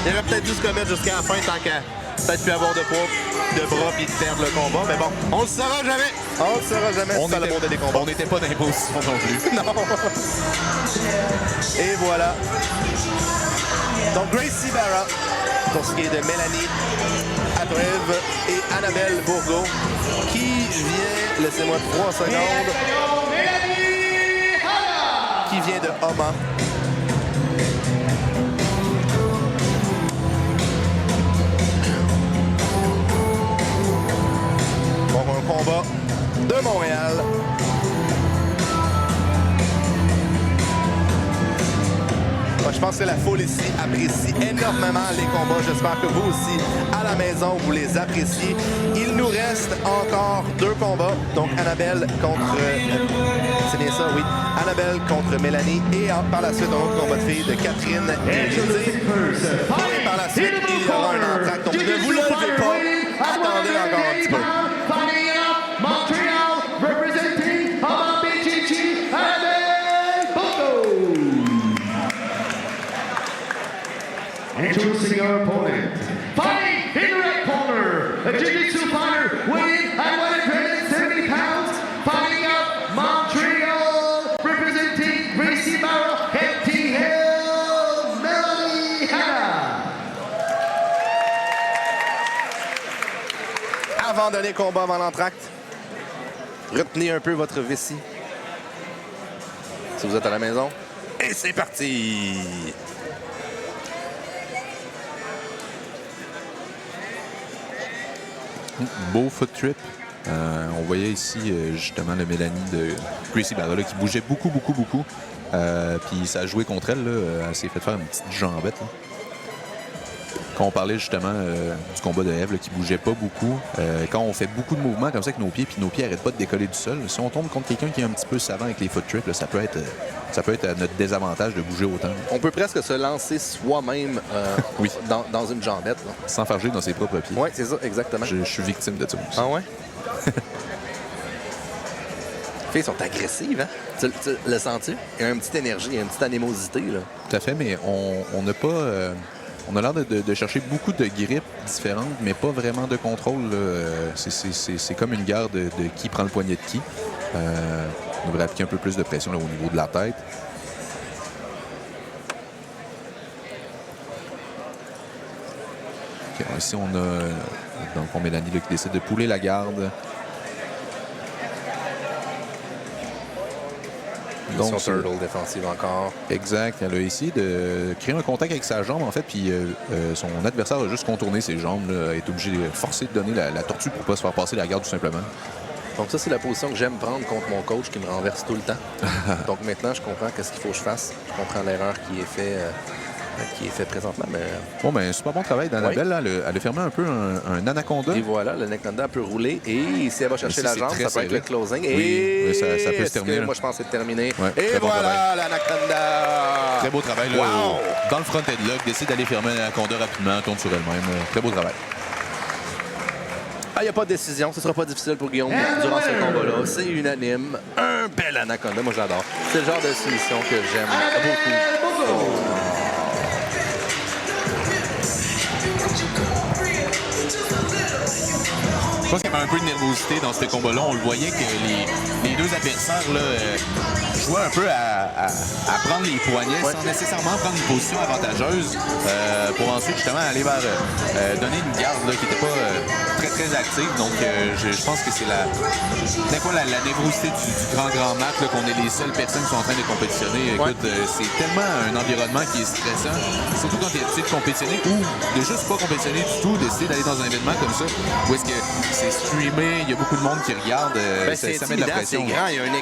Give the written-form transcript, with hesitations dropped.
Il aurait peut-être dû se commettre jusqu'à la fin tant qu'à peut-être plus avoir de poids, de bras puis de perdre le combat. Mais bon, on le saura jamais. On le saura jamais. On c'est ça le monde des combats. On n'était pas dans les positions non plus. Non. Et voilà. Donc Gracie Barra, pour ce qui est de Mélanie Abreuve et Annabelle Bourgault, qui vient, laissez-moi 3 secondes, qui vient de Oma. Pour un combat de Montréal. Moi, je pense que la foule ici apprécie énormément les combats. J'espère que vous aussi, à la maison, vous les appréciez. Il nous reste encore 2 combats. Donc, Annabelle contre... c'est bien ça, oui. Annabelle contre Mélanie. Et par la suite, un autre combat de filles de Catherine et José. Et par la suite, il y aura un entracte. Donc, ne vous levez pas. Attendez encore un petit peu. Introducing your opponent, fighting in the red corner, a jiu-jitsu fighter weighing at 170 pounds, fighting out Montreal, representing Gracie Barra, Empty Hill, Melanie Hanna. Avant de donner combat avant l'entracte, retenez un peu votre vessie. Si vous êtes à la maison. Et c'est parti! Beau foot trip. On voyait ici justement le Mélanie de Gracie Barra là, qui bougeait beaucoup. Puis ça a joué contre elle. Là. Elle s'est fait faire une petite jambette. Là. Quand on parlait justement du combat de Ève qui bougeait pas beaucoup, quand on fait beaucoup de mouvements comme ça avec nos pieds, puis nos pieds n'arrêtent pas de décoller du sol, si on tombe contre quelqu'un qui est un petit peu savant avec les foot trips, là, ça peut être à notre désavantage de bouger autant. On peut presque se lancer soi-même oui. dans une jambette. Là. S'enfarger dans ses propres pieds. Oui, c'est ça, exactement. Je suis victime de ça aussi. Ah ouais? Les filles sont agressives, hein? Tu le sens-tu? Il y a une petite énergie, il y a une petite animosité, là. Tout à fait, mais on n'a pas... on a l'air de chercher beaucoup de grippes différentes, mais pas vraiment de contrôle. C'est comme une guerre de qui prend le poignet de qui. On devrait appliquer un peu plus de pression là, au niveau de la tête. Okay, ici, on a donc Mélanie là, qui décide de pouler la garde. Donc, son turtle défensive encore. Exact. Elle a essayé de créer un contact avec sa jambe, en fait, puis son adversaire a juste contourné ses jambes. Là, elle est obligé de forcer de donner la tortue pour ne pas se faire passer la garde, tout simplement. Donc ça, c'est la position que j'aime prendre contre mon coach qui me renverse tout le temps. Donc maintenant, je comprends qu'est-ce qu'il faut que je fasse. Je comprends l'erreur qui est faite présentement. Mais... Bon, ben super bon travail d'Annabelle. Oui. Elle a fermé un peu un anaconda. Et voilà, l'anaconda peut rouler. Et si elle va chercher la jambe, ça peut être le closing. Oui, et ça peut se terminer. Moi, je pense que c'est terminé. Ouais, et voilà, l'anaconda. Très beau travail. Là, wow. Dans le front headlock, décide d'aller fermer l'anaconda rapidement, tourne sur elle-même. Très beau travail. Ah, il n'y a pas de décision. Ce ne sera pas difficile pour Guillaume durant ce combat-là. C'est unanime. Un bel anaconda. Moi, j'adore. C'est le genre de soumission que j'aime beaucoup. Je pense qu'il y avait un peu de nervosité dans ce combat-là. On le voyait que les deux adversaires là, jouaient un peu à prendre les poignets sans nécessairement prendre une position avantageuse pour ensuite justement aller vers donner une garde là, qui n'était pas très active. Donc je pense que c'est la nervosité du grand match qu'on est les seules personnes qui sont en train de compétitionner. Écoute, c'est tellement un environnement qui est stressant, surtout quand tu es habitué de compétitionner ou de juste pas compétitionner du tout, d'essayer d'aller dans un événement comme ça où est-ce que c'est streamé, il y a beaucoup de monde qui regarde, ça met de la pression. C'est grand, il y a un